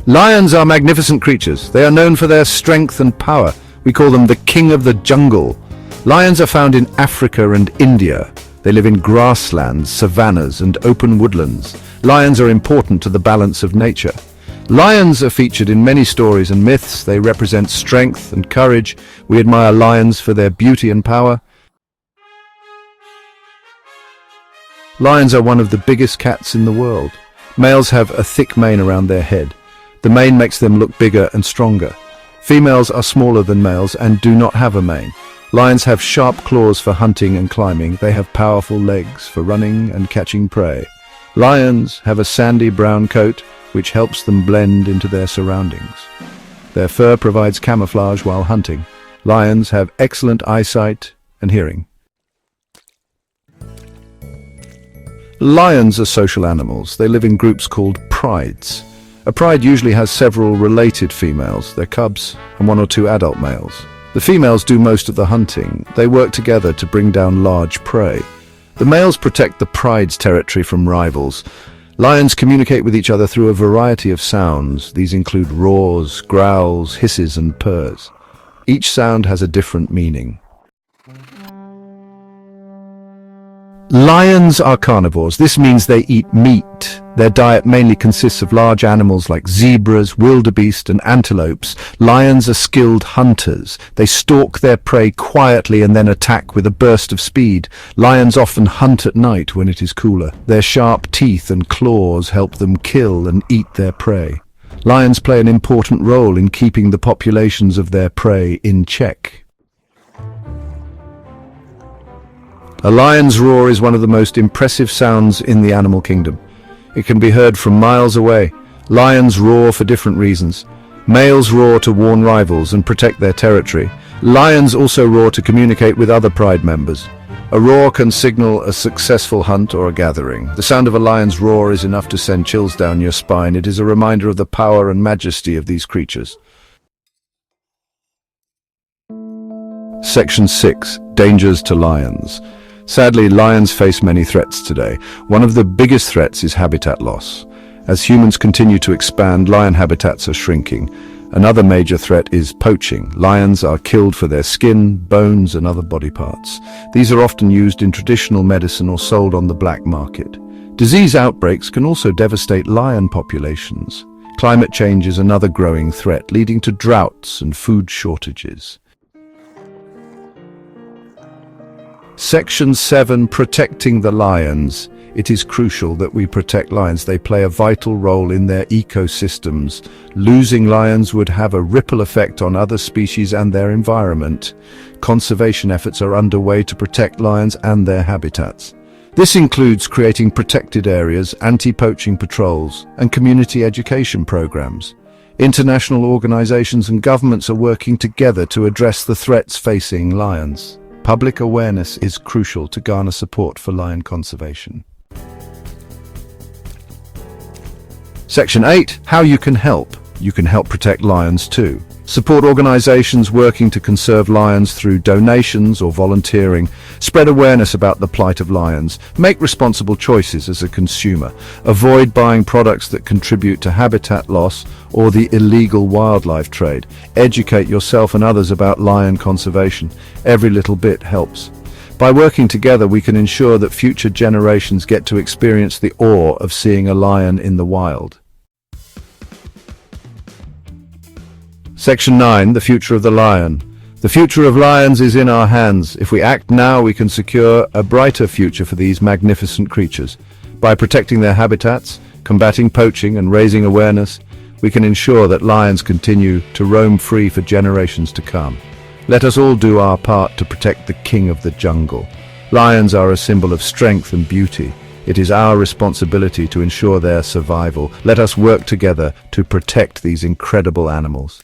Lions are magnificent creatures. They are known for their strength and power. We call them the king of the jungle. Lions are found in Africa and India. They live in grasslands, savannas, and open woodlands. Lions are important to the balance of nature. Lions are featured in many stories and myths. They represent strength and courage. We admire lions for their beauty and power. Lions are one of the biggest cats in the world. Males have a thick mane around their head. The mane makes them look bigger and stronger. Females are smaller than males and do not have a mane. Lions have sharp claws for hunting and climbing. They have powerful legs for running and catching prey. Lions have a sandy brown coat, which helps them blend into their surroundings. Their fur provides camouflage while hunting. Lions have excellent eyesight and hearing. Lions are social animals. They live in groups called prides. A pride usually has several related females, their cubs, and one or two adult males. The females do most of the hunting. They work together to bring down large prey. The males protect the pride's territory from rivals. Lions communicate with each other through a variety of sounds. These include roars, growls, hisses, and purrs. Each sound has a different meaning. Lions are carnivores. This means they eat meat. Their diet mainly consists of large animals like zebras, wildebeest, and antelopes. Lions are skilled hunters. They stalk their prey quietly and then attack with a burst of speed. Lions often hunt at night when it is cooler. Their sharp teeth and claws help them kill and eat their prey. Lions play an important role in keeping the populations of their prey in check. A lion's roar is one of the most impressive sounds in the animal kingdom. It can be heard from miles away. Lions roar for different reasons. Males roar to warn rivals and protect their territory. Lions also roar to communicate with other pride members. A roar can signal a successful hunt or a gathering. The sound of a lion's roar is enough to send chills down your spine. It is a reminder of the power and majesty of these creatures. Section 6. Dangers to lions. Sadly, lions face many threats today. One of the biggest threats is habitat loss. As humans continue to expand, lion habitats are shrinking. Another major threat is poaching. Lions are killed for their skin, bones, and other body parts. These are often used in traditional medicine or sold on the black market. Disease outbreaks can also devastate lion populations. Climate change is another growing threat, leading to droughts and food shortages. Section 7. Protecting the lions. It is crucial that we protect lions. They play a vital role in their ecosystems. Losing lions would have a ripple effect on other species and their environment. Conservation efforts are underway to protect lions and their habitats. This includes creating protected areas, anti-poaching patrols, and community education programs. International organizations and governments are working together to address the threats facing lions. Public awareness is crucial to garner support for lion conservation. Section 8. How you can help. You can help protect lions too. Support organizations working to conserve lions through donations or volunteering. Spread awareness about the plight of lions. Make responsible choices as a consumer. Avoid buying products that contribute to habitat loss or the illegal wildlife trade. Educate yourself and others about lion conservation. Every little bit helps. By working together, we can ensure that future generations get to experience the awe of seeing a lion in the wild. Section 9. The future of the lion. The future of lions is in our hands. If we act now, we can secure a brighter future for these magnificent creatures. By protecting their habitats, combating poaching, and raising awareness, we can ensure that lions continue to roam free for generations to come. Let us all do our part to protect the king of the jungle. Lions are a symbol of strength and beauty. It is our responsibility to ensure their survival. Let us work together to protect these incredible animals.